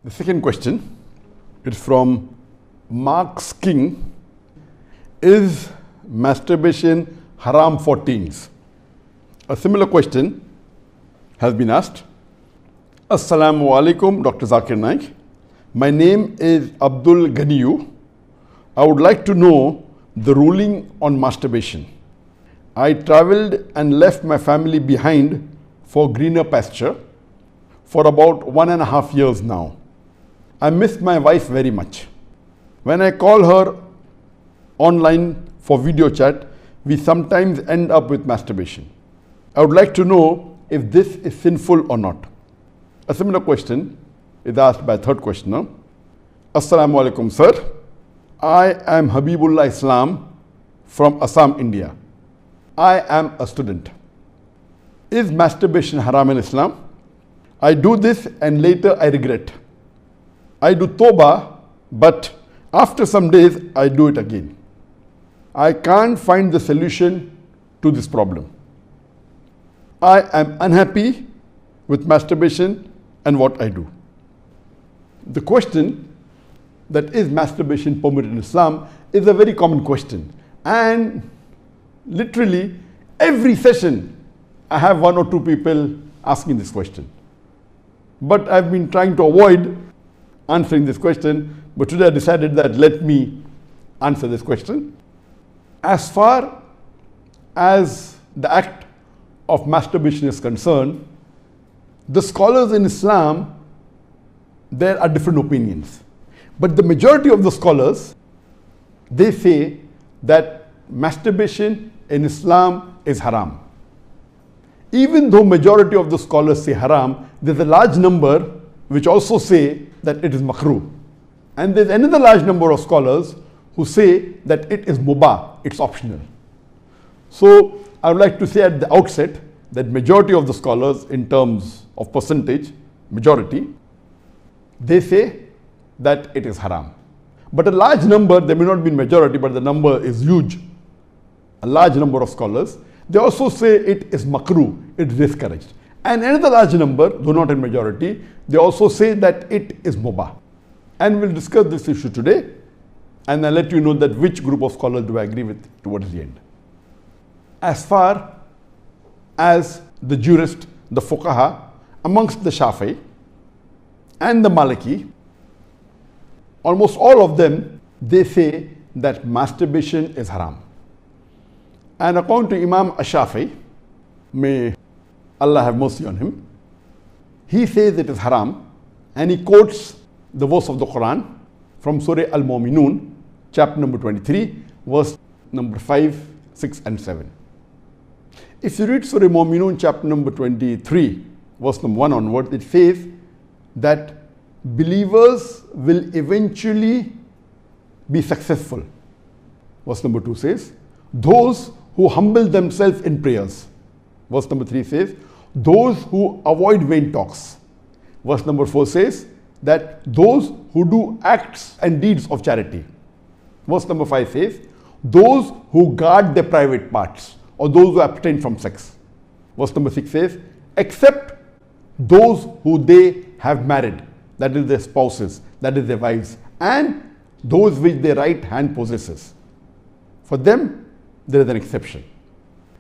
The second question is from Mark's King. Is masturbation haram for teens? A similar question has been asked. Assalamu alaikum, Dr. Zakir Naik. My name is Abdul Ganiyu. I would like to know the ruling on masturbation. I traveled and left my family behind for greener pasture for about 1.5 years now. I miss my wife very much. When I call her online for video chat, we sometimes end up with masturbation. I would like to know if this is sinful or not. A similar question is asked by a third questioner. Assalamu alaikum, sir. I am Habibullah Islam from Assam, India. I am a student. Is masturbation haram in Islam? I do this and later I regret. I do tawbah, but after some days I do it again. I can't find the solution to this problem. I am unhappy with masturbation and what I do. The question that is masturbation permitted in Islam is a very common question, and literally every session I have 1 or 2 people asking this question. But I've been trying to avoid answering this question, but today I decided that let me answer this question. As far as the act of masturbation is concerned, the scholars in Islam, there are different opinions. But the majority of the scholars, they say that masturbation in Islam is haram. Even though majority of the scholars say haram, there's a large number which also say that it is makruh. And there's another large number of scholars who say that it is mubah, it's optional. So I would like to say at the outset that majority of the scholars, in terms of percentage, majority, they say that it is haram. But a large number, there may not be majority, but the number is huge. A large number of scholars, they also say it is makruh, it is discouraged. And another large number, though not in majority, they also say that it is mubah. And we'll discuss this issue today, and I'll let you know that which group of scholars do I agree with towards the end. As far as the jurist, the fuqaha, amongst the Shafi'i and the Maliki, almost all of them, they say that masturbation is haram. And according to Imam Ash-Shafi'i, may Allah have mercy on him, he says it is haram, and he quotes the verse of the Quran from Surah Al-Mu'minun, chapter number 23, verse number 5, 6 and 7. If you read Surah Al-Mu'minun, chapter number 23, verse number 1 onward, it says that believers will eventually be successful. Verse number 2 says, those who humble themselves in prayers. Verse number 3 says, those who avoid vain talks. Verse number 4 says that those who do acts and deeds of charity. Verse number 5 says, those who guard their private parts, or those who abstain from sex. Verse number 6 says, except those who they have married, that is their spouses, that is their wives, and those which their right hand possesses. For them, there is an exception.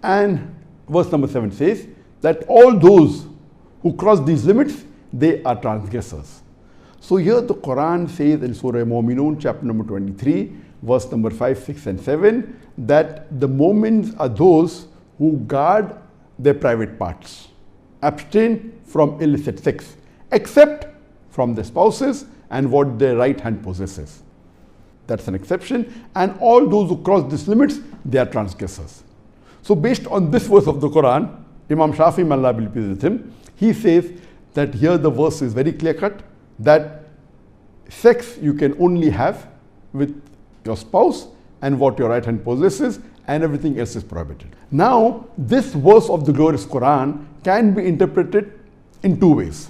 And verse number 7 says that all those who cross these limits, they are transgressors. So here the Quran says in Surah Al-Mu'minun, chapter number 23, verse number 5, 6 and 7, that the mu'mins are those who guard their private parts, abstain from illicit sex, except from their spouses and what their right hand possesses. That's an exception. And all those who cross these limits, they are transgressors. So based on this verse of the Quran, Imam Shafi'i, may Allah be pleased with him, he says that here the verse is very clear cut, that sex you can only have with your spouse and what your right hand possesses, and everything else is prohibited. Now, this verse of the glorious Quran can be interpreted in 2 ways.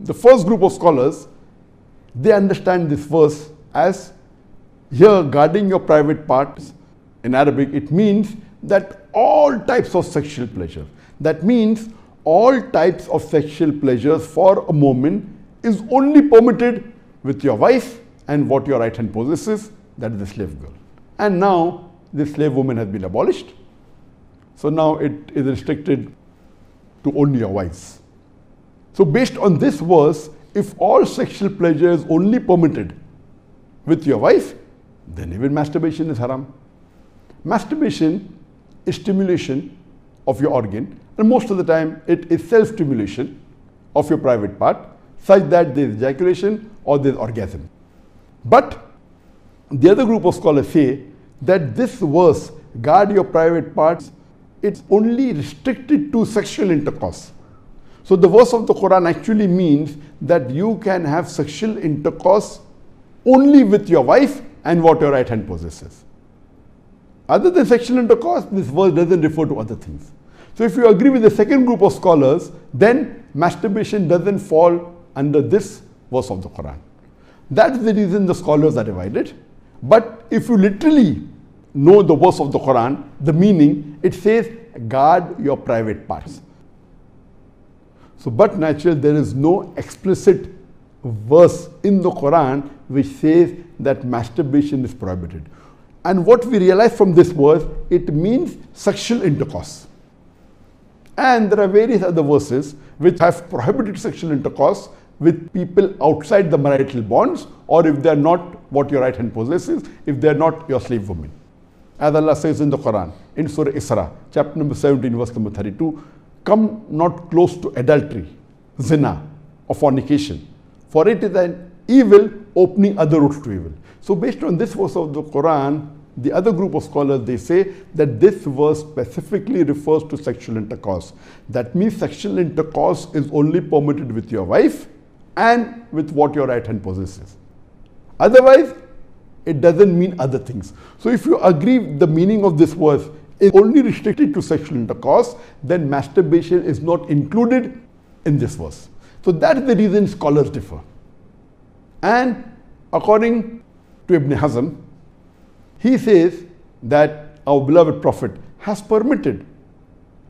The first group of scholars, they understand this verse as here guarding your private parts. In Arabic, it means that all types of sexual pleasure. That means all types of sexual pleasures for a moment is only permitted with your wife and what your right hand possesses, that is the slave girl. And now the slave woman has been abolished. So now it is restricted to only your wives. So based on this verse, if all sexual pleasure is only permitted with your wife, then even masturbation is haram. Masturbation is stimulation of your organ, and most of the time it is self-stimulation of your private part, such that there is ejaculation or there is orgasm. But the other group of scholars say that this verse, guard your private parts, it's only restricted to sexual intercourse. So the verse of the Quran actually means that you can have sexual intercourse only with your wife and what your right hand possesses. Other than sexual intercourse, this verse doesn't refer to other things. So if you agree with the second group of scholars, then masturbation doesn't fall under this verse of the Quran. That's the reason the scholars are divided. But if you literally know the verse of the Quran, the meaning, it says, guard your private parts. So, but naturally, there is no explicit verse in the Quran which says that masturbation is prohibited. And what we realize from this verse, it means sexual intercourse. And there are various other verses which have prohibited sexual intercourse with people outside the marital bonds, or if they are not what your right hand possesses, if they are not your slave woman. As Allah says in the Quran, in Surah Isra, chapter number 17, verse number 32, come not close to adultery, zina, or fornication, for it is an evil opening other routes to evil. So based on this verse of the Quran, the other group of scholars, they say that this verse specifically refers to sexual intercourse. That means sexual intercourse is only permitted with your wife and with what your right hand possesses. Otherwise, it doesn't mean other things. So if you agree the meaning of this verse is only restricted to sexual intercourse, then masturbation is not included in this verse. So that's the reason scholars differ. And according to Ibn Hazm, he says that our beloved Prophet has permitted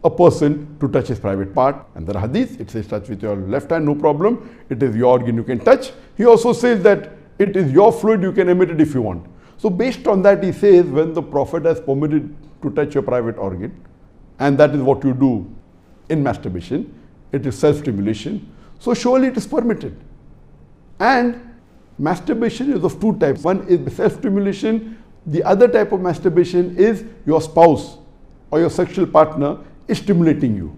a person to touch his private part. And there are hadith, it says touch with your left hand, no problem. It is your organ, you can touch. He also says that it is your fluid, you can emit it if you want. So based on that, he says when the Prophet has permitted to touch your private organ, and that is what you do in masturbation, it is self-stimulation, so surely it is permitted. And masturbation is of two types. One is self-stimulation. The other type of masturbation is your spouse or your sexual partner is stimulating you.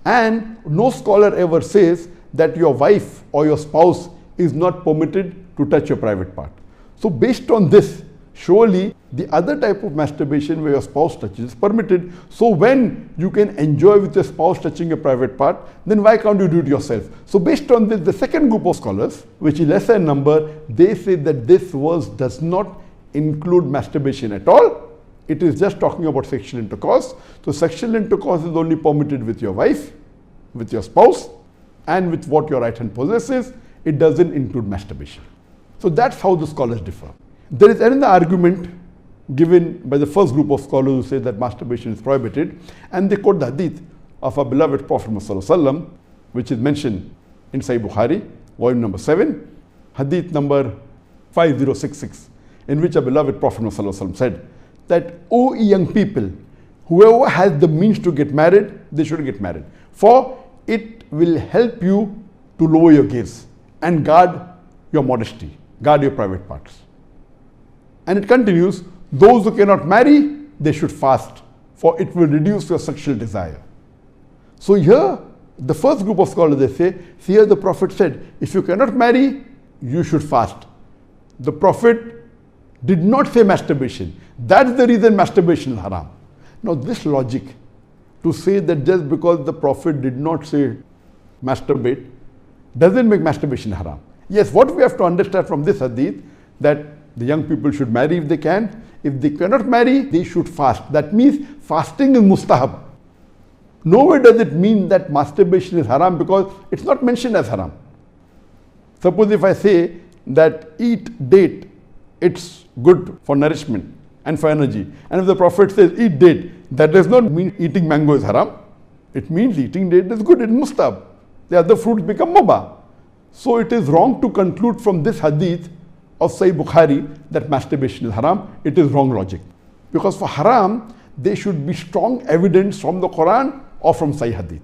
And no scholar ever says that your wife or your spouse is not permitted to touch your private part. So based on this, surely the other type of masturbation where your spouse touches is permitted. So when you can enjoy with your spouse touching your private part, then why can't you do it yourself? So based on this, the second group of scholars, which is lesser in number, they say that this verse does not include masturbation at all. It is just talking about sexual intercourse. So sexual intercourse is only permitted with your wife, with your spouse, and with what your right hand possesses. It doesn't include masturbation. So that's how the scholars differ. There is another argument given by the first group of scholars who say that masturbation is prohibited, and they quote the hadith of our beloved Prophet ﷺ, which is mentioned in Sahih Bukhari, volume number 7, hadith number 5066, in which our beloved Prophet ﷺ said that, O young people, whoever has the means to get married, they should get married, for it will help you to lower your gaze and guard your modesty, guard your private parts. And it continues, those who cannot marry, they should fast, for it will reduce your sexual desire. So here, the first group of scholars, they say, see here the Prophet said, if you cannot marry, you should fast. The Prophet did not say masturbation. That's the reason masturbation is haram. Now this logic, to say that just because the Prophet did not say masturbate, doesn't make masturbation haram. Yes, what we have to understand from this hadith, that the young people should marry if they can. If they cannot marry, they should fast. That means fasting is mustahab. Nowhere does it mean that masturbation is haram, because it's not mentioned as haram. Suppose if I say that eat date, it's good for nourishment and for energy. And if the Prophet says eat date, that does not mean eating mango is haram. It means eating date is good, it's mustahab. The other fruits become mubah. So it is wrong to conclude from this hadith of Sahih Bukhari that masturbation is haram. It is wrong logic. Because for haram, there should be strong evidence from the Quran or from Sahih hadith.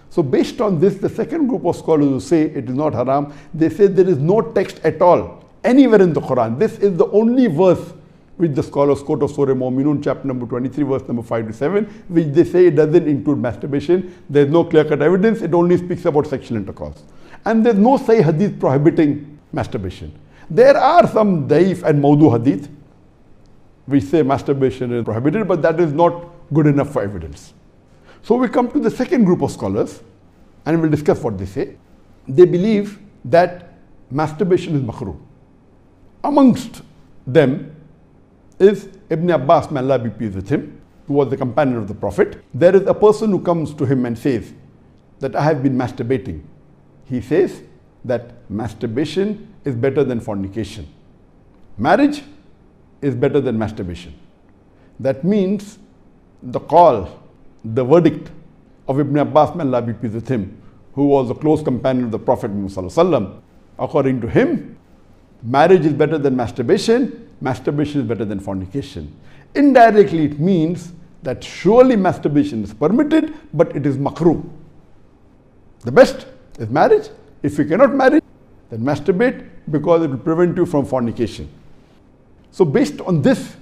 So based on this, the second group of scholars who say it is not haram, they say there is no text at all anywhere in the Quran. This is the only verse which the scholars quote of Surah Mu'minun, chapter number 23, verse number 5 to 7, which they say it doesn't include masturbation. There is no clear-cut evidence. It only speaks about sexual intercourse. And there is no Sahih hadith prohibiting masturbation. There are some daif and mawdu hadith which say masturbation is prohibited, but that is not good enough for evidence. So we come to the second group of scholars and we'll discuss what they say. They believe that masturbation is makruh. Amongst them is Ibn Abbas, may Allah be pleased with him, who was the companion of the Prophet. There is a person who comes to him and says that I have been masturbating. He says that masturbation is better than fornication. Marriage is better than masturbation. That means the call, the verdict of Ibn Abbas, may Allah be pleased with him, who was a close companion of the Prophet Muhammad, according to him, marriage is better than masturbation, masturbation is better than fornication. Indirectly, it means that surely masturbation is permitted, but it is makruh. The best is marriage. If you cannot marry, then masturbate, because it will prevent you from fornication. So based on this,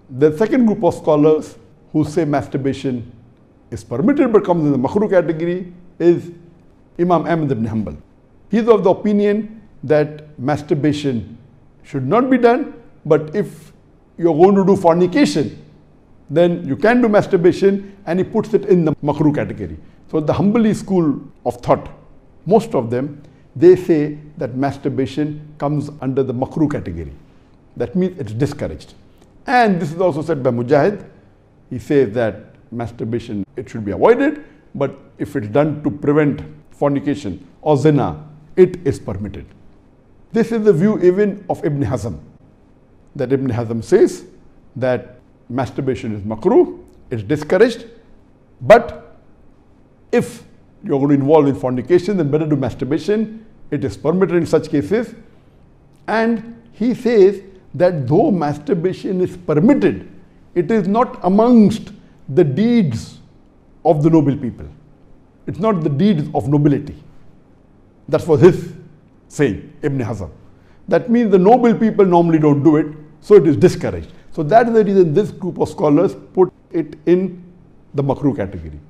the second group of scholars who say masturbation is permitted but comes in the makruh category is Imam Ahmad ibn Hanbal. He is of the opinion that masturbation should not be done, but if you're going to do fornication, then you can do masturbation, and he puts it in the makruh category. So the Hanbali school of thought, most of them, they say that masturbation comes under the makruh category. That means it's discouraged. And this is also said by Mujahid. He says that masturbation, it should be avoided, but if it's done to prevent fornication or zina, it is permitted. This is the view even of Ibn Hazm, that Ibn Hazm says that masturbation is makruh, it's discouraged, but if you're going to involve in fornication, then better do masturbation, it is permitted in such cases. And he says that though masturbation is permitted, it is not amongst the deeds of the noble people. It's not the deeds of nobility. That was his saying, Ibn Hazm. That means the noble people normally don't do it, so it is discouraged. So that is the reason this group of scholars put it in the makruh category.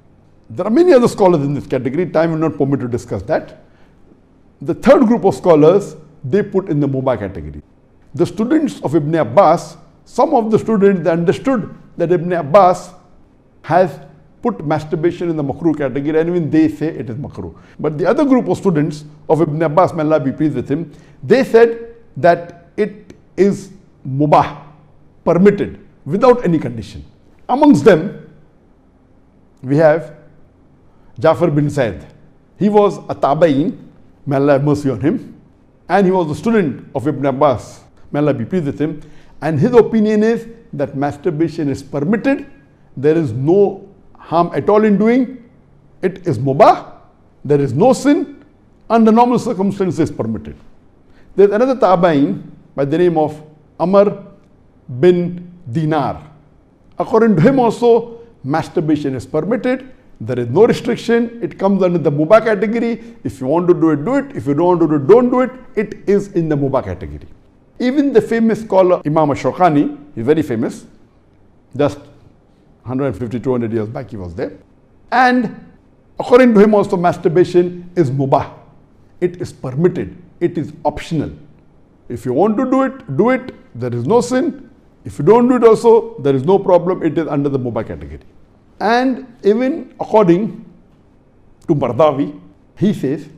There are many other scholars in this category. Time will not permit to discuss that. The third group of scholars, they put in the mubah category. The students of Ibn Abbas, some of the students, they understood that Ibn Abbas has put masturbation in the makruh category, and even they say it is makruh. But the other group of students of Ibn Abbas, may Allah be pleased with him, they said that it is mubah, permitted, without any condition. Amongst them, we have Jafar bin Zaid. He was a tabain, may Allah have mercy on him, and he was a student of Ibn Abbas, may Allah be pleased with him, and his opinion is that masturbation is permitted, there is no harm at all in doing, it is mubah, there is no sin, under normal circumstances permitted. There is another tabain by the name of Amr bin Dinar. According to him also, masturbation is permitted, there is no restriction, it comes under the mubah category. If you want to do it, do it. If you don't want to do it, don't do it. It is in the mubah category. Even the famous scholar Imam Shawkani, he's very famous, just 150, 200 years back he was there. And according to him also, masturbation is mubah. It is permitted. It is optional. If you want to do it, do it. There is no sin. If you don't do it also, there is no problem. It is under the mubah category. And even according to Mardawi, he says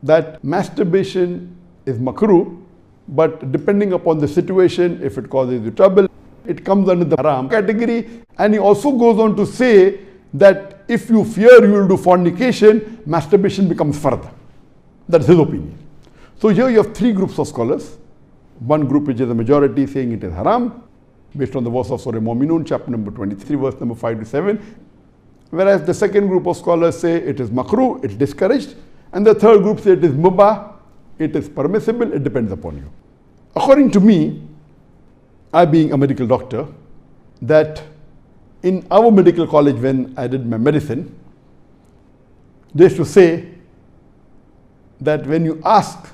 that masturbation is makruh, but depending upon the situation, if it causes you trouble, it comes under the haram category. And he also goes on to say that if you fear you will do fornication, masturbation becomes fard. That's his opinion. So here you have three groups of scholars. One group which is a majority saying it is haram, based on the verse of Surah Mu'minun, chapter number 23, verse number 5 to 7. Whereas the second group of scholars say it is makruh, it's discouraged. And the third group say it is mubah, it is permissible, it depends upon you. According to me, I being a medical doctor, that in our medical college when I did my medicine, they used to say that when you ask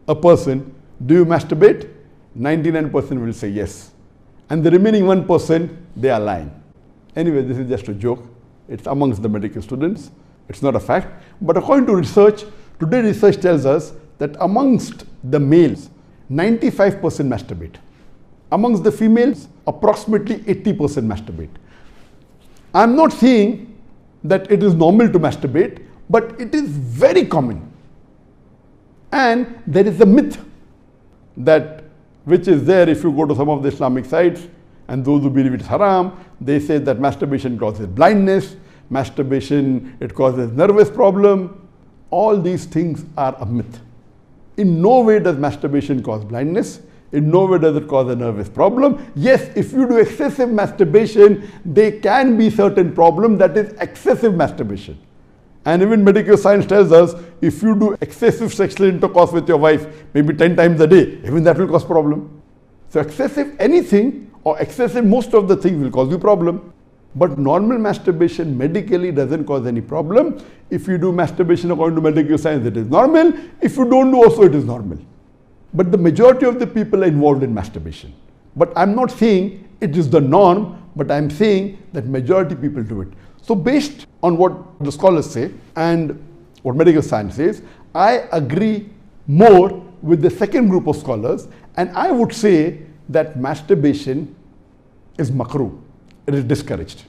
a person, do you masturbate? 99% will say yes. And the remaining 1%, they are lying. Anyway, this is just a joke. It's amongst the medical students. It's not a fact. But according to research, today research tells us that amongst the males, 95% masturbate. Amongst the females, approximately 80% masturbate. I'm not saying that it is normal to masturbate, but it is very common. And there is a myth that which is there if you go to some of the Islamic sites, and those who believe it's haram, they say that masturbation causes blindness, masturbation, it causes nervous problem. All these things are a myth. In no way does masturbation cause blindness. In no way does it cause a nervous problem. Yes, if you do excessive masturbation, there can be certain problem, that is excessive masturbation. And even medical science tells us, if you do excessive sexual intercourse with your wife, maybe 10 times a day, even that will cause problem. So excessive anything or excessive most of the things will cause you problem. But normal masturbation medically doesn't cause any problem. If you do masturbation according to medical science, it is normal. If you don't do also, it is normal. But the majority of the people are involved in masturbation. But I'm not saying it is the norm, but I'm saying that majority people do it. So based on what the scholars say and what medical science says, I agree more with the second group of scholars, and I would say that masturbation is makruh. It is discouraged.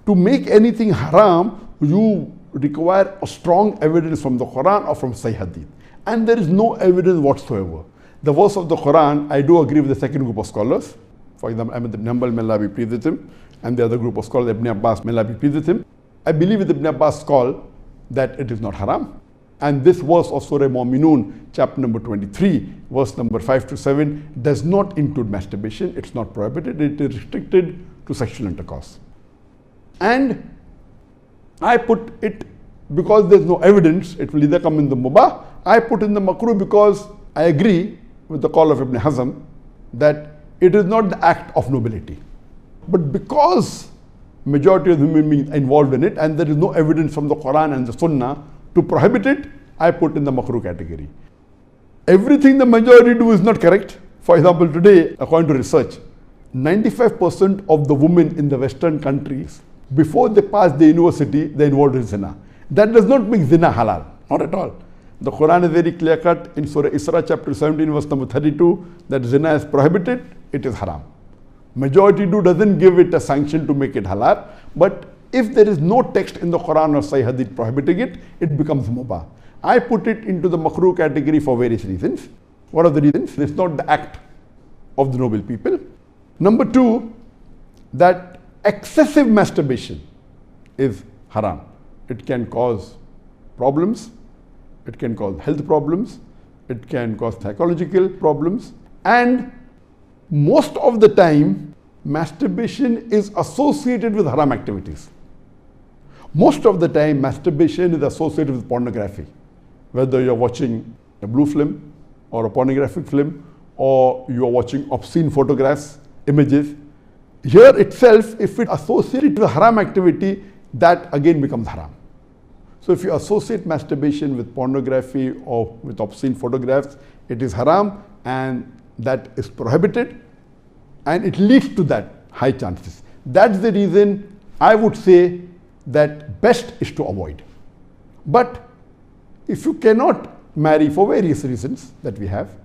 To make anything haram, you require a strong evidence from the Quran or from Sahih Hadith. And there is no evidence whatsoever. The verse of the Quran, I do agree with the second group of scholars. For example, Ahmad ibn Hanbal, may Allah be pleased with him, and the other group of scholars, Ibn Abbas, may Allah be pleased with him. I believe with Ibn Abbas' call that it is not haram. And this verse of Surah Mu'minun, chapter number 23, verse number 5 to 7, does not include masturbation. It's not prohibited. It is restricted to sexual intercourse. And I put it because there's no evidence, it will either come in the mubah. I put in the makruh because I agree with the call of Ibn Hazm that it is not the act of nobility. But because majority of human beings are involved in it and there is no evidence from the Quran and the Sunnah to prohibit it, I put in the makruh category. Everything the majority do is not correct. For example, today, according to research, 95% of the women in the Western countries, before they pass the university, they are involved in zina. That does not make zina halal, not at all. The Quran is very clear cut in Surah Isra chapter 17 verse number 32 that zina is prohibited, it is haram. Majority do doesn't give it a sanction to make it halal, but if there is no text in the Quran or Sahih Hadith prohibiting it, it becomes mubah. I put it into the makruh category for various reasons. What are the reasons? It's not the act of the noble people. Number two, that excessive masturbation is haram. It can cause problems, it can cause health problems, it can cause psychological problems, and most of the time masturbation is associated with haram activities. Most of the time masturbation is associated with pornography, whether you're watching a blue film or a pornographic film, or you are watching obscene photographs, images. Here itself, if it associated with haram activity, that again becomes haram. So if you associate masturbation with pornography or with obscene photographs, it is haram and that is prohibited and it leads to that high chances. That's the reason I would say that best is to avoid. But if you cannot marry for various reasons that we have,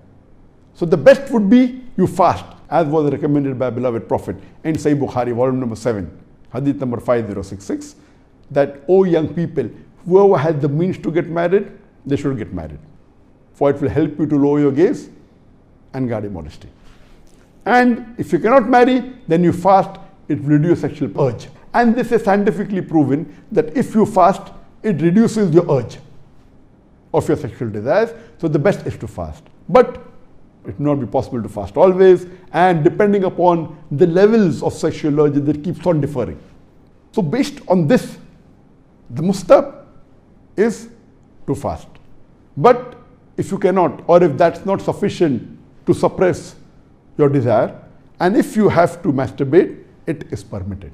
so the best would be you fast, as was recommended by beloved Prophet in Sahih Bukhari, volume number 7, hadith number 5066, that, O young people, whoever has the means to get married, they should get married. For it will help you to lower your gaze and guard your modesty. And if you cannot marry, then you fast, it will reduce sexual urge. And this is scientifically proven that if you fast, it reduces your urge of your sexual desires. So the best is to fast. But it will not be possible to fast always, and depending upon the levels of sexual urge, that keeps on differing. So based on this, the mustahab is to fast. But if you cannot, or if that's not sufficient to suppress your desire, and if you have to masturbate, it is permitted.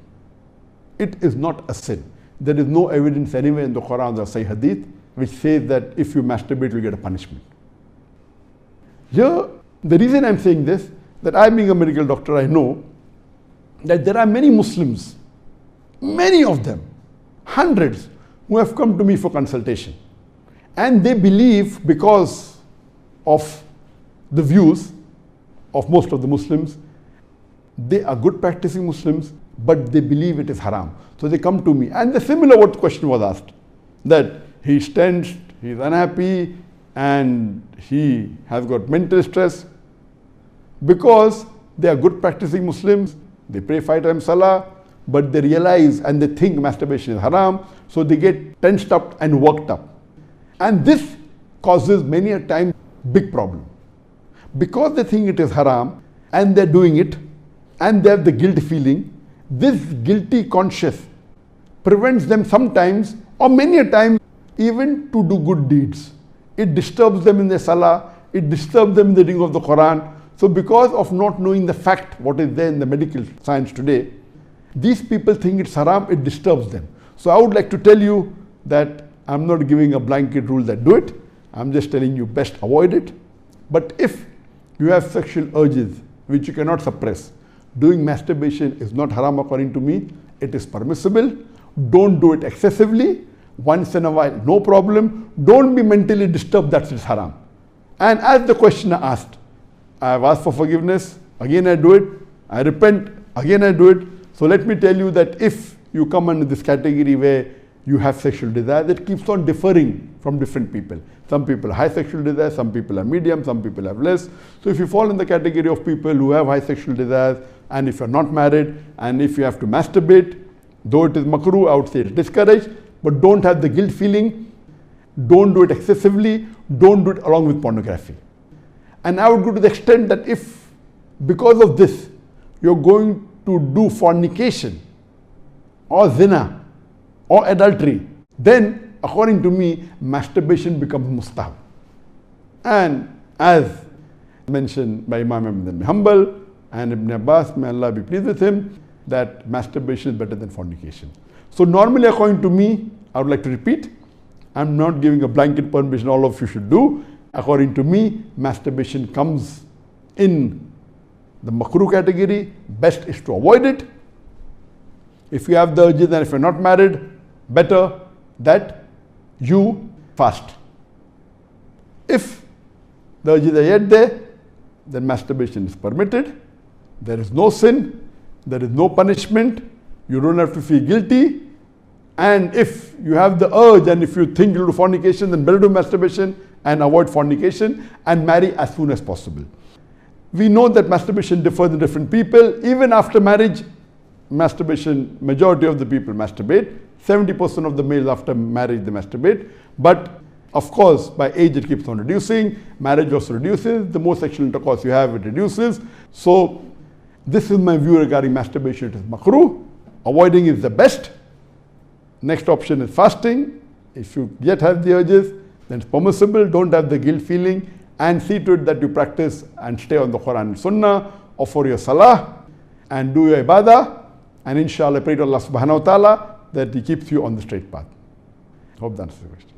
It is not a sin. There is no evidence anywhere in the Quran or Sahih Hadith which says that if you masturbate, you'll get a punishment. Here, the reason I'm saying this, that I being a medical doctor, I know that there are many Muslims, many of them, hundreds, who have come to me for consultation. And they believe, because of the views of most of the Muslims, they are good practicing Muslims, but they believe it is haram. So they come to me. And the similar what question was asked, that he's tensed, he's unhappy, and he has got mental stress. Because they are good practicing Muslims, they pray 5 times salah, but they realize and they think masturbation is haram, so they get tensed up and worked up. And this causes many a time big problem. Because they think it is haram and they're doing it and they have the guilt feeling, this guilty conscience prevents them sometimes or many a time even to do good deeds. It disturbs them in their salah, it disturbs them in the reading of the Quran. So because of not knowing the fact, what is there in the medical science today, these people think it's haram, it disturbs them. So I would like to tell you that I'm not giving a blanket rule that do it. I'm just telling you best avoid it. But if you have sexual urges which you cannot suppress, doing masturbation is not haram according to me. It is permissible. Don't do it excessively. Once in a while, no problem. Don't be mentally disturbed that it's haram. And as the questioner asked, I have asked for forgiveness, again I do it, I repent, again I do it. So let me tell you that if you come under this category where you have sexual desire, that keeps on differing from different people. Some people have high sexual desire, some people are medium, some people have less. So if you fall in the category of people who have high sexual desires, and if you're not married, and if you have to masturbate, though it is makruh, I would say it's discouraged, but don't have the guilt feeling, don't do it excessively, don't do it along with pornography. And I would go to the extent that if, because of this, you're going to do fornication, or zina, or adultery, then according to me, masturbation becomes mustahab. And as mentioned by Imam Ahmad bin Hanbal and Ibn Abbas, may Allah be pleased with him, that masturbation is better than fornication. So normally according to me, I would like to repeat, I'm not giving a blanket permission all of you should do. According to me, masturbation comes in the makruh category. Best is to avoid it. If you have the urges and if you're not married, better that you fast. If the urges are yet there, then masturbation is permitted. There is no sin, there is no punishment, you don't have to feel guilty. And if you have the urge and if you think you'll do fornication, then better do masturbation and avoid fornication and marry as soon as possible. We know that masturbation differs in different people. Even after marriage, masturbation, majority of the people masturbate. 70% of the males after marriage, they masturbate. But of course, by age, it keeps on reducing. Marriage also reduces. The more sexual intercourse you have, it reduces. So this is my view regarding masturbation. It is makruh. Avoiding is the best. Next option is fasting. If you yet have the urges, then it's permissible. Don't have the guilt feeling, and see to it that you practice and stay on the Quran and Sunnah, offer your salah and do your ibadah, and inshallah pray to Allah subhanahu wa ta'ala that He keeps you on the straight path. Hope that answers the question.